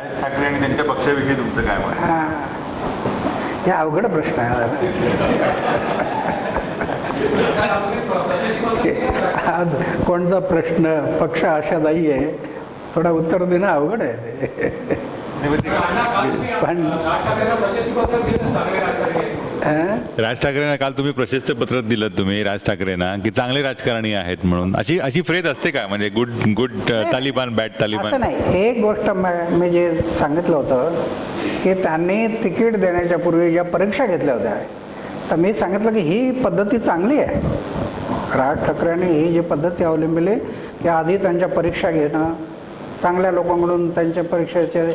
राज ठाकरे आणि त्यांच्या पक्षाविषयी तुमचं काय मत? हे अवघड प्रश्न आहे. आज कोणता प्रश्न पक्ष आशादायी आहे, थोडा उत्तर देणं अवघड आहे. पण राज ठाकरेंना काल तुम्ही प्रशस्ती पत्र दिलं, तुम्ही राज ठाकरेंना की चांगले राजकारणी आहेत म्हणून, अशी फ्रेज असते का? म्हणजे गुड तालिबान, बॅड असं तालिबान? नाही. एक गोष्ट मी जे सांगितलं होतं की त्यांनी तिकीट देण्याच्या पूर्वी ज्या परीक्षा घेतल्या होत्या, तर मी सांगितलं की ही पद्धती चांगली आहे. राज ठाकरेंनी ही जी पद्धती अवलंबिली की आधी त्यांच्या परीक्षा घेणं, चांगल्या लोकांकडून त्यांच्या परीक्षेचे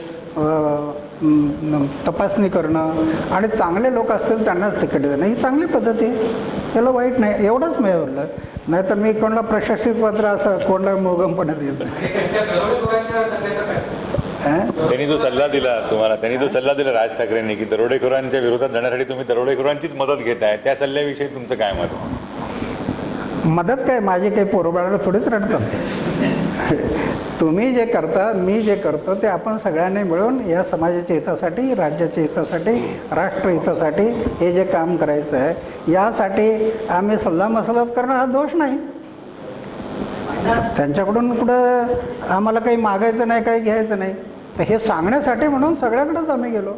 तपासणी करणं आणि चांगले लोक असतील त्यांनाच तिकीट देणं, ही चांगली पद्धती आहे. त्याला वाईट नाही. एवढंच मी बोललं. नाहीतर मी कोणाला प्रशस्ती पत्र असं कोणाला मोगमपणे देत नाही. त्यांनी जो सल्ला दिला तुम्हाला, त्यांनी जो सल्ला दिला राज ठाकरेंनी की दरोडेखोरांच्या विरोधात जाण्यासाठी तुम्ही दरोडेखोरांचीच मदत घेताय, त्या सल्ल्याविषयी तुमचं काय मत? मदत काय, माझी काही पोरबाळाला थोडीच रडतात. तुम्ही जे करता, मी जे करतो ते आपण सगळ्यांनी मिळून या समाजाच्या हितासाठी, राज्याच्या हितासाठी, राष्ट्र हितासाठी हे जे काम करायचं आहे, यासाठी आम्ही सल्लामसलत करणं हा दोष नाही. त्यांच्याकडून कुठं आम्हाला काही मागायचं नाही, काही घ्यायचं नाही. हे सांगण्यासाठी म्हणून सगळ्याकडेच आम्ही गेलो.